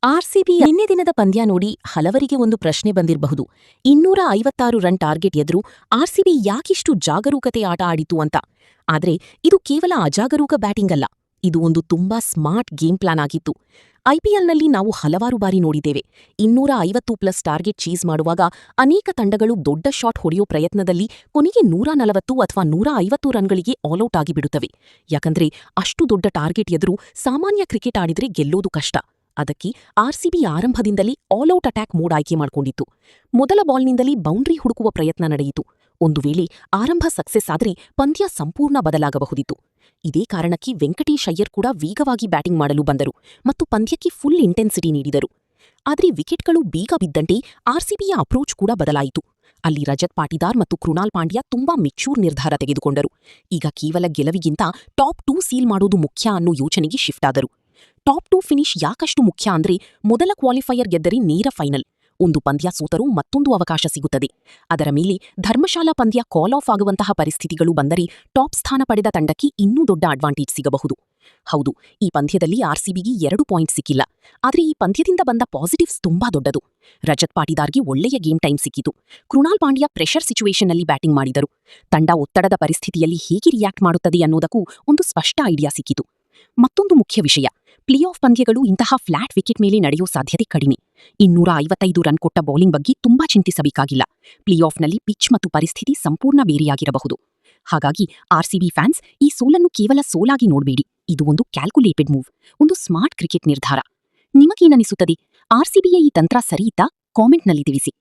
RCB ನಿನ್ನೆ ದಿನದ ಪಂದ್ಯ ನೋಡಿ ಹಲವರಿಗೆ ಒಂದು ಪ್ರಶ್ನೆ ಬಂದಿರಬಹುದು. 256 ರನ್ ಟಾರ್ಗೆಟ್ ಎದುರು ಆರ್ಸಿಬಿ ಯಾಕಿಷ್ಟು ಜಾಗರೂಕತೆ ಆಟ ಆಡಿತು ಅಂತ. ಆದ್ರೆ ಇದು ಕೇವಲ ಅಜಾಗರೂಕ ಬ್ಯಾಟಿಂಗ್ ಅಲ್ಲ, ಇದು ಒಂದು ತುಂಬಾ ಸ್ಮಾರ್ಟ್ ಗೇಮ್ ಪ್ಲಾನ್ ಆಗಿತ್ತು. ಐಪಿಎಲ್ನಲ್ಲಿ ನಾವು ಹಲವಾರು ಬಾರಿ ನೋಡಿದ್ದೇವೆ, 250+ ಟಾರ್ಗೆಟ್ ಚೀಸ್ ಮಾಡುವಾಗ ಅನೇಕ ತಂಡಗಳು ದೊಡ್ಡ ಶಾಟ್ ಹೊಡೆಯೋ ಪ್ರಯತ್ನದಲ್ಲಿ ಕೊನೆಗೆ 140 ಅಥವಾ 150 ರನ್ಗಳಿಗೆ ಆಲ್ಔಟ್ ಆಗಿಬಿಡುತ್ತವೆ. ಯಾಕಂದ್ರೆ ಅಷ್ಟು ದೊಡ್ಡ ಟಾರ್ಗೆಟ್ ಎದುರು ಸಾಮಾನ್ಯ ಕ್ರಿಕೆಟ್ ಆಡಿದ್ರೆ ಗೆಲ್ಲೋದು ಕಷ್ಟ. ಅದಕ್ಕೆ ಆರ್ಸಿಬಿ ಆರಂಭದಿಂದಲೇ ಆಲ್ಔಟ್ ಅಟ್ಯಾಕ್ ಮೋಡ್ ಆಯ್ಕೆ ಮಾಡಿಕೊಂಡಿತ್ತು. ಮೊದಲ ಬಾಲ್ನಿಂದಲೇ ಬೌಂಡ್ರಿ ಹುಡುಕುವ ಪ್ರಯತ್ನ ನಡೆಯಿತು. ಒಂದು ವೇಳೆ ಆರಂಭ ಸಕ್ಸೆಸ್ ಆದ್ರೆ ಪಂದ್ಯ ಸಂಪೂರ್ಣ ಬದಲಾಗಬಹುದಿತ್ತು. ಇದೇ ಕಾರಣಕ್ಕೆ ವೆಂಕಟೇಶ್ ಅಯ್ಯರ್ ಕೂಡ ವೇಗವಾಗಿ ಬ್ಯಾಟಿಂಗ್ ಮಾಡಲು ಬಂದರು ಮತ್ತು ಪಂದ್ಯಕ್ಕೆ ಫುಲ್ ಇಂಟೆನ್ಸಿಟಿ ನೀಡಿದರು. ಆದರೆ ವಿಕೆಟ್ಗಳು ಬೇಗ ಬಿದ್ದಂತೆ ಆರ್ಸಿಬಿಯ ಅಪ್ರೋಚ್ ಕೂಡ ಬದಲಾಯಿತು. ಅಲ್ಲಿ ರಜತ್ ಪಾಟಿದಾರ್ ಮತ್ತು ಕೃಣಾಲ್ ಪಾಂಡ್ಯ ತುಂಬಾ ಮೆಚೂರ್ ನಿರ್ಧಾರ ತೆಗೆದುಕೊಂಡರು. ಈಗ ಕೇವಲ ಗೆಲುವಿಗಿಂತ ಟಾಪ್ 2 ಸೀಲ್ ಮಾಡೋದು ಮುಖ್ಯ ಅನ್ನೋ ಯೋಚನೆಗೆ ಶಿಫ್ಟ್ ಆದರು. ಟಾಪ್ 2 ಫಿನಿಶ್ ಯಾಕಷ್ಟು ಮುಖ್ಯ ಅಂದ್ರೆ, ಮೊದಲ ಕ್ವಾಲಿಫೈಯರ್ ಗೆದ್ದರೆ ನೇರ ಫೈನಲ್, ಒಂದು ಪಂದ್ಯ ಸೋತರೂ ಮತ್ತೊಂದು ಅವಕಾಶ ಸಿಗುತ್ತದೆ. ಅದರ ಮೇಲೆ ಧರ್ಮಶಾಲಾ ಪಂದ್ಯ ಕಾಲ್ ಆಫ್ ಆಗುವಂತಹ ಪರಿಸ್ಥಿತಿಗಳು ಬಂದರೆ ಟಾಪ್ ಸ್ಥಾನ ಪಡೆದ ತಂಡಕ್ಕೆ ಇನ್ನೂ ದೊಡ್ಡ ಅಡ್ವಾಂಟೇಜ್ ಸಿಗಬಹುದು. ಹೌದು, ಈ ಪಂದ್ಯದಲ್ಲಿ ಆರ್ಸಿಬಿಗೆ 2 ಪಾಯಿಂಟ್ ಸಿಕ್ಕಿಲ್ಲ, ಆದರೆ ಈ ಪಂದ್ಯದಿಂದ ಬಂದ ಪಾಸಿಟಿವ್ಸ್ ತುಂಬಾ ದೊಡ್ಡದು. ರಜತ್ ಪಾಟಿದಾರ್ಗೆ ಒಳ್ಳೆಯ ಗೇಮ್ ಟೈಮ್ ಸಿಕ್ಕಿತು. ಕೃಣಾಲ್ ಪಾಂಡ್ಯ ಪ್ರೆಷರ್ ಸಿಚುವೇಷನ್ನಲ್ಲಿ ಬ್ಯಾಟಿಂಗ್ ಮಾಡಿದರು. ತಂಡ ಒತ್ತಡದ ಪರಿಸ್ಥಿತಿಯಲ್ಲಿ ಹೇಗೆ ರಿಯಾಕ್ಟ್ ಮಾಡುತ್ತದೆ ಅನ್ನೋದಕ್ಕೂ ಒಂದು ಸ್ಪಷ್ಟ ಐಡಿಯಾ ಸಿಕ್ಕಿತು. ಮತ್ತೊಂದು ಮುಖ್ಯ ವಿಷಯ, ಪ್ಲೇ ಆಫ್ ಪಂದ್ಯಗಳು ಇಂತಹ ಫ್ಲಾಟ್ ವಿಕೆಟ್ ಮೇಲೆ ನಡೆಯೋ ಸಾಧ್ಯತೆ ಕಡಿಮೆ. 255 ರನ್ ಕೊಟ್ಟ ಬೌಲಿಂಗ್ ಬಗ್ಗೆ ತುಂಬಾ ಚಿಂತಿಸಬೇಕಾಗಿಲ್ಲ. ಪ್ಲೇ ಆಫ್ನಲ್ಲಿ ಪಿಚ್ ಮತ್ತು ಪರಿಸ್ಥಿತಿ ಸಂಪೂರ್ಣ ಬೇರೆಯಾಗಿರಬಹುದು. ಹಾಗಾಗಿ ಆರ್ಸಿಬಿ ಫ್ಯಾನ್ಸ್, ಈ ಸೋಲನ್ನು ಕೇವಲ ಸೋಲಾಗಿ ನೋಡಬೇಡಿ. ಇದು ಒಂದು ಕ್ಯಾಲ್ಕುಲೇಟೆಡ್ ಮೂವ್, ಒಂದು ಸ್ಮಾರ್ಟ್ ಕ್ರಿಕೆಟ್ ನಿರ್ಧಾರ. ನಿಮಗೇನನಿಸುತ್ತದೆ? ಆರ್ಸಿಬಿಯ ಈ ತಂತ್ರ ಸರಿಯಿತಾ? ಕಾಮೆಂಟ್ನಲ್ಲಿ ತಿಳಿಸಿ.